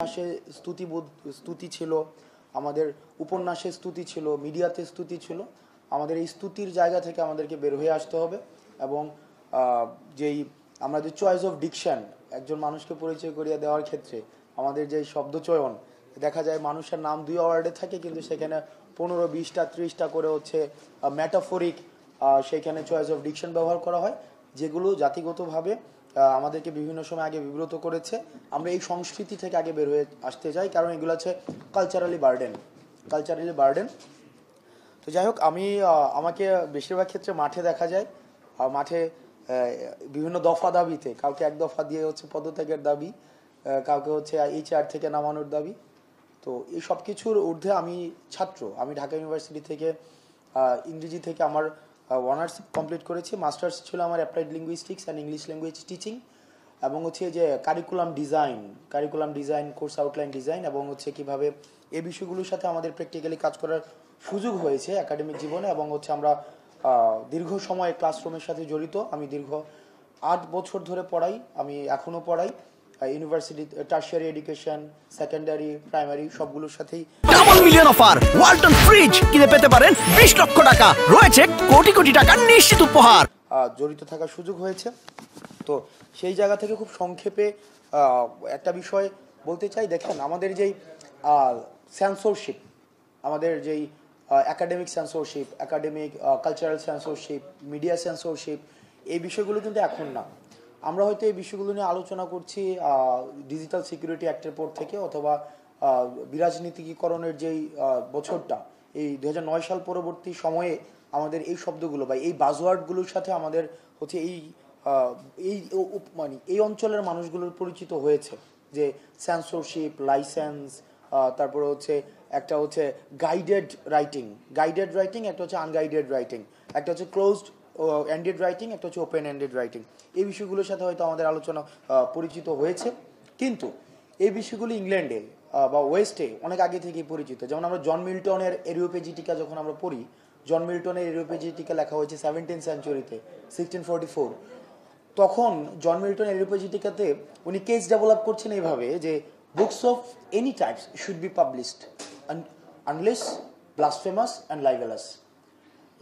ভাষে স্তুতি ছিল, আমাদের উপন্যাসে স্তুতি ছিল, মিডিয়াতে স্তুতি ছিল। আমাদের এই স্তুতির জায়গা থেকে আমাদেরকে বের হয়ে আসতে হবে এবং যেই আমরা যে চয়েস অফ ডিকশন একজন মানুষকে পরিচয় করিয়ে দেওয়ার ক্ষেত্রে আমাদের যে শব্দচয়ন, দেখা যায় মানুষের নাম 2 ওয়ার্ডে থাকে কিন্তু সেখানে 15, 20টা 30টা করে হচ্ছে ম্যাটাফরিক সেইখানে চয়েস অফ ডিকশন ব্যবহার করা হয়, যেগুলো জাতিগতভাবে আমাদেরকে বিভিন্ন সময় আগে বিব্রত করেছে। আমরা এই সংস্কৃতি থেকে আগে বের হয়ে আসতে চাই, কারণ এগুলো হচ্ছে কালচারালি বার্ডেন। তো যাই হোক, আমাকে বেশিরভাগ ক্ষেত্রে মাঠে দেখা যায়, মাঠে বিভিন্ন দফা দাবিতে, কাউকে 1 দফা দিয়ে হচ্ছে পদত্যাগের দাবি, কাউকে হচ্ছে এই চেয়ার থেকে নামানোর দাবি। তো এই সব কিছুর ঊর্ধ্বে আমি ছাত্র, আমি ঢাকা ইউনিভার্সিটি থেকে ইংরেজি থেকে আমার অনার্স কমপ্লিট করেছি, মাস্টার্স ছিল আমার applied linguistics and English language teaching, এবং হচ্ছে যে curriculum design, course outline design, এবং হচ্ছে কিভাবে এই বিষয়গুলোর সাথে আমাদের প্র্যাকটিক্যালি কাজ করার সুযোগ হয়েছে একাডেমিক জীবনে, এবং হচ্ছে আমরা দীর্ঘ সময় ক্লাসরুমের সাথে জড়িত। আমি দীর্ঘ 8 বছর ধরে পড়াই, আমি এখনও পড়াই university, tertiary education, secondary, primary সবগুলোর সাথেই। Double million offer, Walton fridge কিনে পেতে পারেন 20 লক্ষ টাকা, রয়েছে কোটি কোটি টাকার নিশ্চিত উপহার। জড়িত থাকার সুযোগ হয়েছে। তো সেই জায়গা থেকে খুব সংক্ষেপে একটা বিষয় বলতে চাই। দেখেন, আমাদের যেই সেন্সরশিপ, আমাদের যেই academic censorship, cultural censorship, media censorship, এই বিষয়গুলো কিন্তু এখন না। আমরা হয়তো এই বিষয়গুলো নিয়ে আলোচনা করছি ডিজিটাল সিকিউরিটি অ্যাক্টের পর থেকে, অথবা বিরাজনীতিকরণের যেই বছরটা, এই 2009 সাল পরবর্তী সময়ে আমাদের এই শব্দগুলো বা এই বাজওয়ার্ডগুলোর সাথে আমাদের হচ্ছে এই অঞ্চলের মানুষগুলোর পরিচিত হয়েছে, যে সেন্সরশিপ, লাইসেন্স, তারপরে হচ্ছে একটা হচ্ছে গাইডেড রাইটিং, একটা হচ্ছে আনগাইডেড রাইটিং, একটা হচ্ছে ক্লোজড এন্ডেড রাইটিং, একটা হচ্ছে ওপেন এন্ডেড রাইটিং। এই বিষয়গুলোর সাথে হয়তো আমাদের আলোচনা পরিচিত হয়েছে, কিন্তু এই বিষয়গুলি ইংল্যান্ডে বা ওয়েস্টে অনেক আগে থেকেই পরিচিত। যেমন আমরা জন মিল্টনের এরিওপেজিটিকা যখন আমরা পড়ি, জন মিল্টনের এরিওপেজিটিকা লেখা হয়েছে 17th সেঞ্চুরিতে, 1644। তখন জন মিল্টন এরিওপেজিটিকাতে উনি কেস ডেভেলপ করছেন এইভাবে যে books of any types should be published unless blasphemous and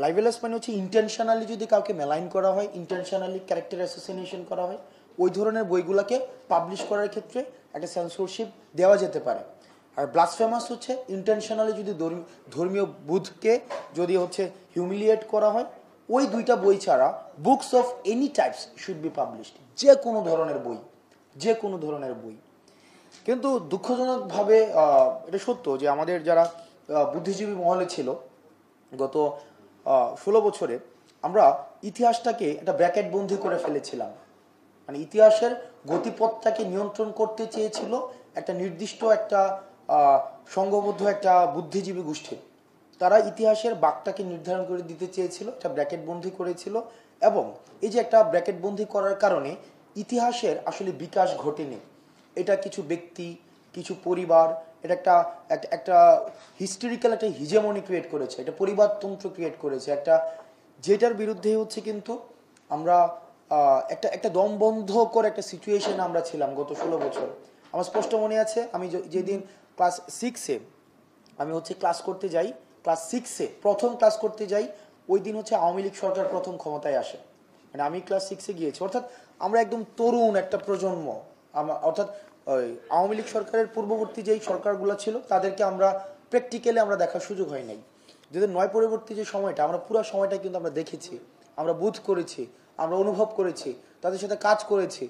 libellous মানে হচ্ছে ইন্টেনশনালি যদি কাউকে মেলাইন করা হয়, ইন্টেনশনালি ক্যারেক্টার অ্যাসোসিনেশন করা হয়, ওই ধরনের বইগুলোকে পাবলিশ করার ক্ষেত্রে একটা সেন্সরশিপ দেওয়া যেতে পারে। আর ব্লাসফেমাস হচ্ছে ইন্টেনশনালি যদি ধর্মীয় বুধকে যদি হচ্ছে হিউমিলিয়েট করা হয়, ওই 2টা বই ছাড়া books of any types should be published, যে কোনো ধরনের বই। কিন্তু দুঃখজনকভাবে এটা সত্য যে আমাদের যারা বুদ্ধিজীবী মহলে ছিল গত 16 বছরে, আমরা ইতিহাসটাকে একটা ব্র্যাকেট বন্দি করে ফেলেছিলাম। মানে ইতিহাসের গতিপথটাকে নিয়ন্ত্রণ করতে চেয়েছিল একটা নির্দিষ্ট একটা সংঘবদ্ধ একটা বুদ্ধিজীবী গোষ্ঠী। তারা ইতিহাসের বাঁকটাকে নির্ধারণ করে দিতে চেয়েছিল, একটা ব্র্যাকেট বন্দি করেছিল, এবং এই যে একটা ব্র্যাকেট বন্দি করার কারণে ইতিহাসের আসলে বিকাশ ঘটেনি। এটা কিছু ব্যক্তি, কিছু পরিবার, এটা একটা হিস্টোরিক্যাল একটা হিজেমনি ক্রিয়েট করেছে, একটা পরিবারতন্ত্র ক্রিয়েট করেছে, একটা যেটার বিরুদ্ধে হচ্ছে কিন্তু আমরা একটা দমবন্ধ করে একটা সিচুয়েশনে আমরা ছিলাম গত 16 বছর। আমার স্পষ্ট মনে আছে, আমি যেদিন ক্লাস 6-এ আমি হচ্ছে ক্লাস করতে যাই, ক্লাস 6-এ প্রথম ক্লাস করতে যাই, ওই দিন হচ্ছে আওয়ামী লীগ সরকার প্রথম ক্ষমতায় আসে। মানে আমি ক্লাস 6-এ গিয়েছি, অর্থাৎ আমরা একদম তরুণ একটা প্রজন্ম। অর্থাৎ আওয়ামী লীগ সরকারের পূর্ববর্তী যেই সরকারগুলো ছিল তাদেরকে আমরা প্র্যাকটিক্যালি আমরা দেখার সুযোগ হয় নাই। 2009 পরবর্তী যে সময়টা, আমরা পুরো সময়টা কিন্তু আমরা দেখেছি, আমরা বুঝ করেছি, আমরা অনুভব করেছি, তাদের সাথে কাজ করেছি,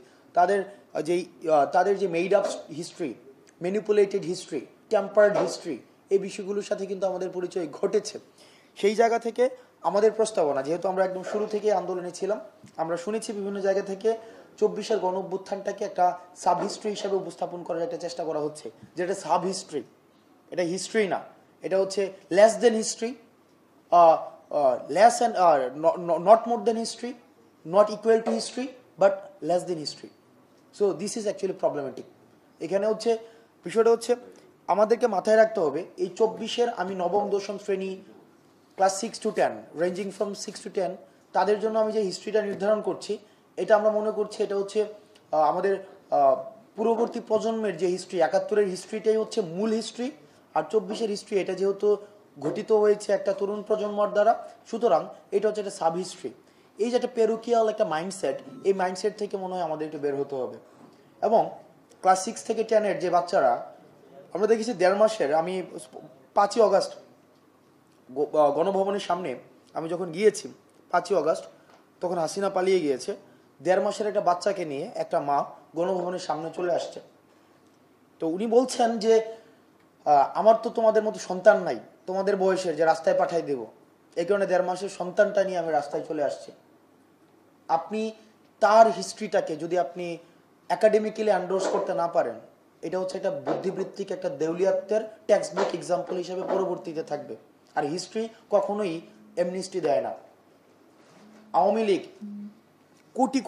তাদের যে made up history, manipulated history, tempered history, এই বিষয়গুলোর সাথে কিন্তু আমাদের পরিচয় ঘটেছে। সেই জায়গা থেকে আমাদের প্রস্তাবনা, যেহেতু আমরা একদম শুরু থেকে আন্দোলনে ছিলাম, আমরা শুনেছি বিভিন্ন জায়গা থেকে 24-এর গণ অভ্যুত্থানটাকে একটা সাব হিস্ট্রি হিসাবে উপস্থাপন করার একটা চেষ্টা করা হচ্ছে, যেটা সাব হিস্ট্রি, এটা হিস্ট্রি না, এটা হচ্ছে less than history, less and not more than history, not equal to history, but less than history. So this is actually problematic. এখানে হচ্ছে বিষয়টা হচ্ছে আমাদেরকে মাথায় রাখতে হবে, এই 24-এর আমি নবম দশম শ্রেণী, class 6 to 10, ranging from 6 to 10, তাদের জন্য আমি যে হিস্ট্রিটা নির্ধারণ করছি, এটা আমরা মনে করছি এটা হচ্ছে আমাদের পূর্ববর্তী প্রজন্মের যে হিস্ট্রি, ৭১-এর হিস্ট্রিটাই হচ্ছে মূল হিস্ট্রি, আর ২৪-এর হিস্ট্রি এটা যেহেতু ঘটিত হয়েছে একটা তরুণ প্রজন্মর দ্বারা, সুতরাং এটা হচ্ছে একটা সাব হিস্ট্রি। এই যে একটা পেরুকিয়াল একটা মাইন্ডসেট, এই মাইন্ডসেট থেকে মনে হয় আমাদের একটু বের হতে হবে। এবং ক্লাস 6 থেকে 10-এর যে বাচ্চারা, আমরা দেখেছি ১.৫ মাসের, আমি ৫ই অগাস্ট গণভবনের সামনে আমি যখন গিয়েছি ৫ই অগাস্ট, তখন হাসিনা পালিয়ে গিয়েছে, ১.৫ মাসের একটা বাচ্চাকে নিয়ে একটা মা গণভবনের সামনে চলে আসছে। তো উনি বলছেন যে আমার তো তোমাদের মতো সন্তান নাই তোমাদের বয়সের যে রাস্তায় পাঠাই দেব, এই কারণে ১.৫ মাসের সন্তানটা নিয়ে আমি রাস্তায় চলে আসছি। আপনি তার হিস্ট্রিটাকে যদি আপনি একাডেমিক্যালি এন্ডোর্স করতে না পারেন, এটা হচ্ছে একটা বুদ্ধিবৃত্তিক একটা দেউলিয়াত্বের টেক্সট বুক এক্সাম্পল হিসেবে পরবর্তীতে থাকবে। আর হিস্ট্রি কখনোই এমনিস্টি দেয় না। আওয়ামী লীগ কোটি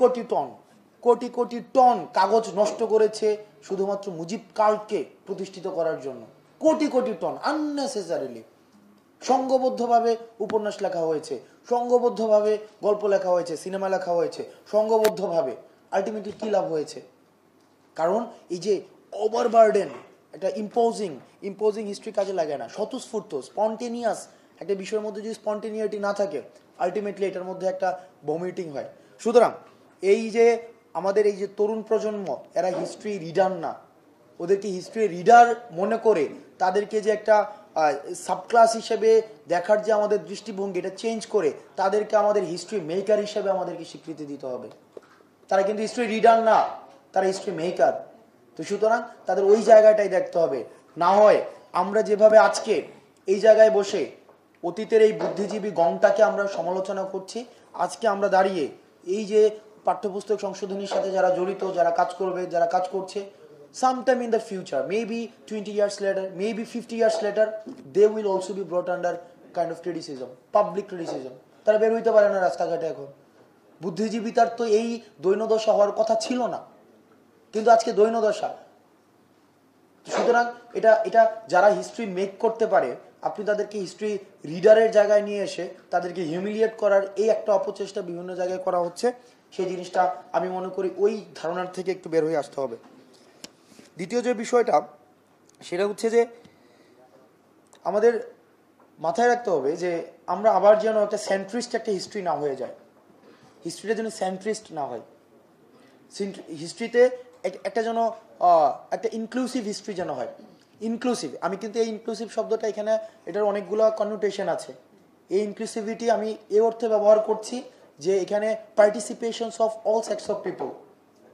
কোটি টন কাগজ নষ্ট করেছে শুধুমাত্র মুজিব কালকে প্রতিষ্ঠিত করার জন্য। কোটি টন আননেসেসারিলি। সংঘবদ্ধভাবে উপন্যাস লেখা হয়েছে, সংঘবদ্ধভাবে গল্প লেখা হয়েছে, সিনেমা লেখা হয়েছে, সংঘবদ্ধভাবে। আলটিমেটলি কি লাভ হয়েছে? কারণ এই যে ওভারবার্ডেন, একটা ইম্পোজিং হিস্ট্রি কাজে লাগে না। স্বতঃস্ফূর্ত স্পন্টেনিয়াস একটা বিষয়ের মধ্যে যদি স্পন্টেনিয়াটি না থাকে, আলটিমেটলি এটার মধ্যে একটা ভমিটিং হয়। সুতরাং এই যে আমাদের এই যে তরুণ প্রজন্ম, এরা হিস্ট্রি রিডার না। ওদেরকে হিস্ট্রি রিডার মনে করে তাদেরকে যে একটা সাবক্লাস হিসেবে দেখার যে আমাদের দৃষ্টিভঙ্গি, এটা চেঞ্জ করে তাদেরকে আমাদের হিস্ট্রি মেকার হিসেবে আমাদেরকে স্বীকৃতি দিতে হবে। তারা কিন্তু হিস্ট্রি রিডার না, তারা হিস্ট্রি মেকার। তো সুতরাং তাদের ওই জায়গাটাই দেখতে হবে। না হয় আমরা যেভাবে আজকে এই জায়গায় বসে অতীতের এই বুদ্ধিজীবী গণটাকে আমরা সমালোচনা করছি, আজকে আমরা দাঁড়িয়ে এই যে পাঠ্যপুস্তক সংশোধনীর সাথে যারা জড়িত, যারা কাজ করবে, যারা কাজ করছে, sometime in the future, maybe 20 years later, maybe 50 years later, they will also be brought under kind of criticism, public criticism. তারা বের হইতে পারে না রাস্তাঘাটে এখন। বুদ্ধিজীবী তার তো এই দৈনদশা হওয়ার কথা ছিল না, কিন্তু আজকে দৈনদশা। সুতরাং এটা যারা হিস্ট্রি মেক করতে পারে, আপনি তাদেরকে হিস্ট্রি রিডারের জায়গায় নিয়ে এসে তাদেরকে হিউমিলিয়েট করার এই একটা অপচেষ্টা বিভিন্ন জায়গায় করা হচ্ছে। সেই জিনিসটা আমি মনে করি ওই ধারণার থেকে একটু বের হয়ে আসতে হবে। দ্বিতীয় যে বিষয়টা, সেটা হচ্ছে যে আমাদের মাথায় রাখতে হবে যে আমরা আবার যেন একটা সেন্ট্রিস্ট একটা হিস্ট্রি না হয়ে যায়। হিস্ট্রিটা যেন সেন্ট্রিস্ট না হয়। হিস্ট্রিতে একটা যেন একটা ইনক্লুসিভ হিস্ট্রি যেন হয়। ইনক্লুসিভ, আমি কিন্তু এই ইনক্লুসিভ শব্দটা এখানে এটার অনেকগুলো কননোটেশন আছে। এই ইনক্লুসিভিটি আমি এই অর্থে ব্যবহার করছি যে এখানে পার্টিসিপেশনস of all sex of people,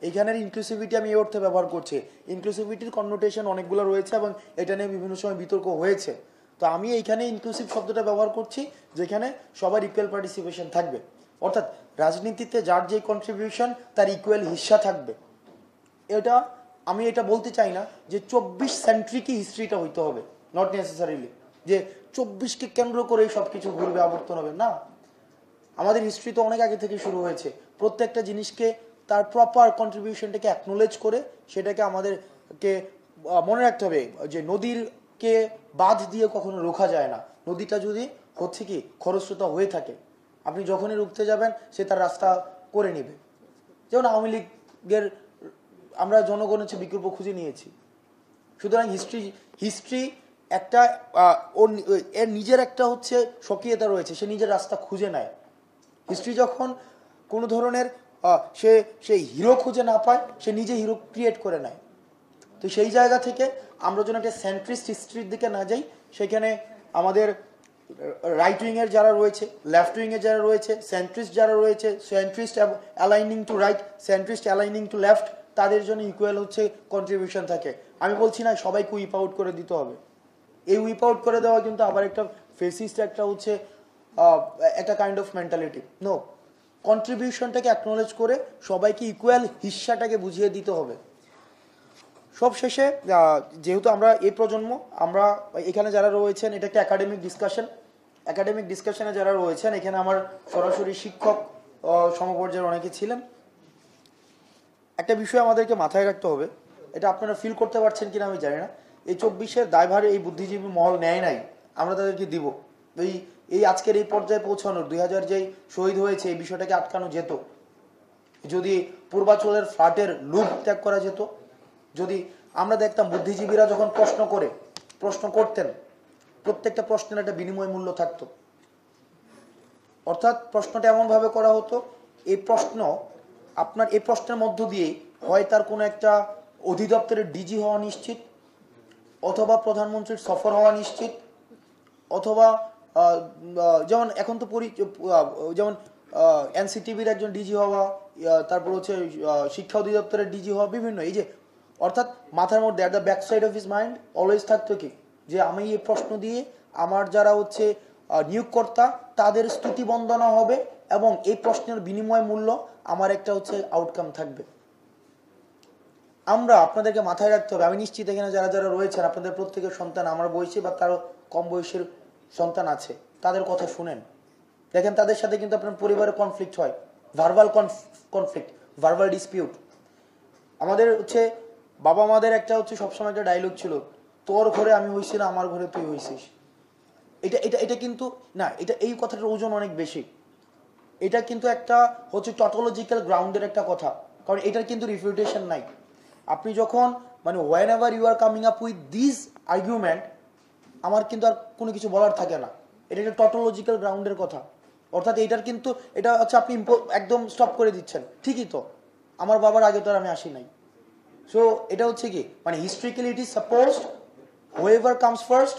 এইখানের ইনক্লুসিভিটি আমি এই অর্থে ব্যবহার করছি। ইনক্লুসিভিটির কননোটেশন অনেকগুলো রয়েছে এবং এটা নিয়ে বিভিন্ন সময় বিতর্ক হয়েছে। তো আমি এইখানে ইনক্লুসিভ শব্দটা ব্যবহার করছি যেখানে সবার ইকুয়াল পার্টিসিপেশন থাকবে, অর্থাৎ রাজনীতিতে যার যে কন্ট্রিবিউশন তার ইকুয়াল হিস্সা থাকবে। আমি এটা বলতে চাই না যে 24 সেন্ট্রিকই হিস্ট্রিটা হইতে হবে, নট নেসেসারিলি যে 24কে কেন্দ্র করে সব কিছু ঘুরবে আবর্তন হবে না। আমাদের হিস্ট্রি তো অনেক আগে থেকে শুরু হয়েছে। প্রত্যেকটা জিনিসকে তার প্রপার কন্ট্রিবিউশনটাকে অ্যাকনোলেজ করে সেটাকে আমাদেরকে মনে রাখতে হবে যে নদীরকে বাঁধ দিয়ে কখনো রোখা যায় না। নদীটা যদি হচ্ছে কি খরস্রোতা হয়ে থাকে, আপনি যখনই রুখতে যাবেন সে তার রাস্তা করে নেবে। যেমন আওয়ামী লীগের আমরা জনগণের চেয়ে বিকল্প খুঁজে নিয়েছি। সুতরাং হিস্ট্রি একটা এর নিজের একটা হচ্ছে স্বকীয়তা রয়েছে, সে নিজের রাস্তা খুঁজে নেয়। হিস্ট্রি যখন কোনো ধরনের সে হিরো খুঁজে না পায়, সে নিজে হিরো ক্রিয়েট করে নেয়। তো সেই জায়গা থেকে আমরা যেন একটা সেন্ট্রিস্ট হিস্ট্রির দিকে না যাই, সেখানে আমাদের রাইট উইংয়ের যারা রয়েছে, লেফট উইংয়ের যারা রয়েছে, সেন্ট্রিস্ট যারা রয়েছে, centrist aligning to right, centrist aligning to left, তাদের জন্য ইকুয়াল হচ্ছে কন্ট্রিবিউশন থাকে। আমি বলছি না সবাইকে উইপ আউট করে দিতে হবে। এই উইপ আউট করে দেওয়া কিন্তু আবার একটা ফেসিস্ট একটা হচ্ছে একটা কাইন্ড অফ মেন্টালিটি। নো, কন্ট্রিবিউশনটাকে অ্যাকনোলেজ করে সবাইকে ইকুয়াল হিস্সাটাকে বুঝিয়ে দিতে হবে। সব শেষে যেহেতু আমরা এই প্রজন্ম, আমরা এখানে যারা রয়েছেন, এটা একটা একাডেমিক ডিসকাশনে যারা রয়েছেন, এখানে আমার সরাসরি শিক্ষক সমপর্যায়ের অনেকে ছিলেন। একটা বিষয় আমাদেরকে মাথায় রাখতে হবে, এটা আপনারা ফিল করতে পারছেন কিনা আমি জানি না, এই 24-এর দায়ভার এই বুদ্ধিজীবী মহল নেয় নাই, আমরা তাদেরকে দিব। এই আজকের এই পর্যায়ে পৌঁছানোর 2000 যেই শহীদ হয়েছে, এই বিষয়টাকে আটকানো যেত যদি পূর্বাচলের ফ্ল্যাটের লুপ ত্যাগ করা যেত, যদি আমরা দেখতাম বুদ্ধিজীবীরা যখন প্রশ্ন করতেন, প্রত্যেকটা প্রশ্নের একটা বিনিময় মূল্য থাকতো। অর্থাৎ প্রশ্নটা এমনভাবে করা হতো, এই প্রশ্নের মধ্য দিয়ে হয় তার কোনো একটা অধিদপ্তরের ডিজি হওয়া নিশ্চিত, অথবা প্রধানমন্ত্রীর সফর হওয়া নিশ্চিত, অথবা যেমন এখন তো যেমন এনসিটিভির একজন ডিজি হওয়া, তারপর হচ্ছে শিক্ষা অধিদপ্তরের ডিজি হওয়া, বিভিন্ন এই যে অর্থাৎ মাথার মধ্যে at the back side of his mind always থাকতো কি যে আমি এই প্রশ্ন দিয়ে আমার যারা হচ্ছে নিয়োগকর্তা তাদের স্তুতি বন্দনা হবে এবং এই প্রশ্নের বিনিময় মূল্য আমার একটা হচ্ছে আউটকাম থাকবে। আমরা আপনাদেরকে মাথায় রাখতে হবে, আমি নিশ্চিত এখানে যারা যারা রয়েছেন আপনাদের প্রত্যেকের সন্তান আমার বয়সী বা তারও কম বয়সের সন্তান আছে, তাদের কথা শুনেন। দেখেন তাদের সাথে কিন্তু আপনার পরিবারে কনফ্লিক্ট হয়, ভার্বাল কনফ্লিক্ট, ভার্বাল ডিসপিউট। আমাদের হচ্ছে বাবা মাদের একটা হচ্ছে সবসময় একটা ডায়লগ ছিল, তোর ঘরে আমি হইছি না, আমার ঘরে তুই হইছিস। এটা এটা এটা কিন্তু না, এই কথাটার ওজন অনেক বেশি। এটা কিন্তু একটা হচ্ছে টটোলজিক্যাল গ্রাউন্ডের একটা কথা, কারণ এটার কিন্তু রিফিউটেশন নাই। আপনি যখন মানে whenever you are coming up with this argument, আমার কিন্তু আর কোনো কিছু বলার থাকে না। এটা একটা টটোলজিক্যাল গ্রাউন্ডের কথা, অর্থাৎ এটার কিন্তু এটা হচ্ছে আপনি একদম স্টপ করে দিচ্ছেন। ঠিকই তো, আমার বাবার আগে তো আর আমি আসি নাই। সো এটা হচ্ছে কি মানে historically it is supposed whoever comes first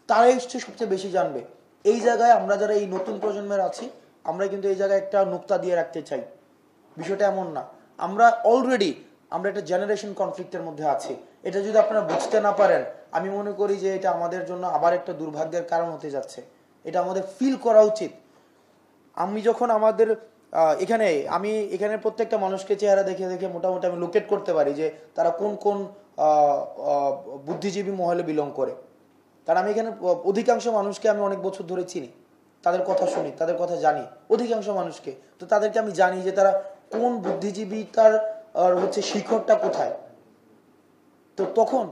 তারাই হচ্ছে সবচেয়ে বেশি জানবে। এই জায়গায় আমরা যারা এই নতুন প্রজন্মের আছি, আমরা কিন্তু এই জায়গায় একটা নুক্তা দিয়ে রাখতে চাই। বিষয়টা এমন না, আমরা অলরেডি একটা জেনারেশন কনফ্লিক্টের মধ্যে আছি। এটা যদি আপনারা বুঝতে না পারেন, আমি মনে করি যে এটা আমাদের জন্য আবার একটা দুর্ভাগ্যের কারণ হতে যাচ্ছে। এটা আমাদের ফিল করা উচিত। আমি যখন আমি এখানে প্রত্যেকটা মানুষকে চেহারা দেখে দেখে মোটামুটি আমি লোকেট করতে পারি যে তারা কোন কোন বুদ্ধিজীবী মহলে বিলং করে। কারণ আমি এখানে অধিকাংশ মানুষকে আমি অনেক বছর ধরে চিনি, তাদের কথা শুনি, তাদের কথা জানি, অধিকাংশ মানুষকে। তো তাদেরকে আমি জানি যে তারা কোন বুদ্ধিজীবী, তার হচ্ছে শিখরটা কোথায়। তো তখন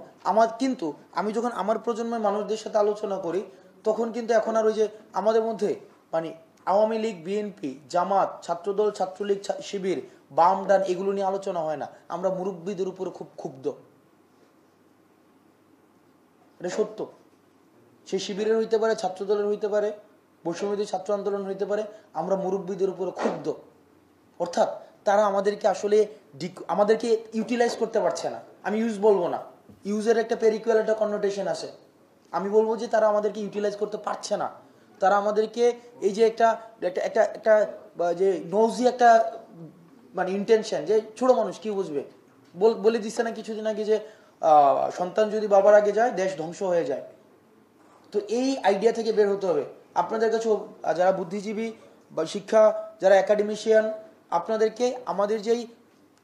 আমি যখন আমার প্রজন্মের মানুষদের সাথে আলোচনা করি, তখন কিন্তু এখন আর ওই যে আমাদের মধ্যে মানে আওয়ামী লীগ, বিএনপি, জামাত, ছাত্রদল, ছাত্রলীগ, শিবির, বাম ডান এগুলো নিয়ে আলোচনা হয় না। আমরা মুরব্বীদের উপরে খুব ক্ষুব্ধ, এটা সত্য। সেই শিবিরের হইতে পারে, ছাত্রদলের হইতে পারে, বৈষম্যবিরোধী ছাত্র আন্দোলন হইতে পারে, আমরা মুরব্বীদের উপরে ক্ষুব্ধ। অর্থাৎ তারা আমাদেরকে ইউটিলাইজ করতে পারছে না। আমি ইউজ বলবো না, ইউজের একটা পেরিকুয়াল একটা কননোটেশন আছে। আমি বলবো যে তারা আমাদেরকে ইউটিলাইজ করতে পারছে না। তারা আমাদেরকে এই যে একটা যে নৌজি একটা মানে ইন্টেনশন, যে ছোট মানুষ কি বুঝবে, বলে দিচ্ছে না কিছুদিন আগে যে সন্তান যদি বাবার আগে যায় দেশ ধ্বংস হয়ে যায়। তো এই আইডিয়া থেকে বের হতে হবে। আপনাদের কাছে যারা বুদ্ধিজীবী বা যারা একাডেমিশিয়ান, আপনাদেরকে আমাদের যেই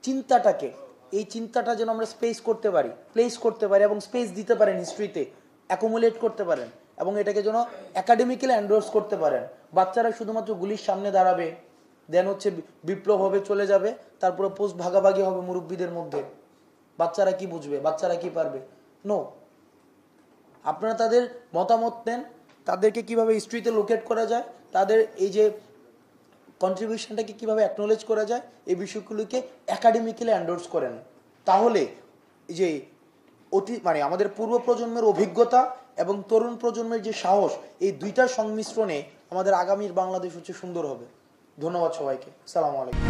চিন্তাটাকে, এই চিন্তাটা যেন আমরা প্লেস করতে পারি এবং স্পেস দিতে পারেন, হিস্ট্রিতে অ্যাকুমুলেট করতে পারেন এবং এটাকে যেন একাডেমিক্যালি এন্ডোর্স করতে পারেন। বাচ্চারা শুধুমাত্র গুলির সামনে দাঁড়াবে, দেন হচ্ছে বিপ্লব হবে, চলে যাবে, তারপরে পোস্ট ভাগাভাগি হবে মুরব্বীদের মধ্যে। বাচ্চারা কি বুঝবে, বাচ্চারা কি পারবে? নো, আপনারা তাদের মতামত নেন, তাদেরকে কিভাবে হিস্ট্রিতে লোকেট করা যায়, তাদের এই যে কন্ট্রিবিউশনটাকে কিভাবে অ্যাকনোলেজ করা যায়, এই বিষয়গুলোকে একাডেমিক্যালি এন্ডোর্স করেন। তাহলে এই যে আমাদের পূর্ব প্রজন্মের অভিজ্ঞতা এবং তরুণ প্রজন্মের যে সাহস, এই দুইটার সংমিশ্রণে আমাদের আগামীর বাংলাদেশ হচ্ছে সুন্দর হবে। ধন্যবাদ সবাইকে। আসসালামু আলাইকুম।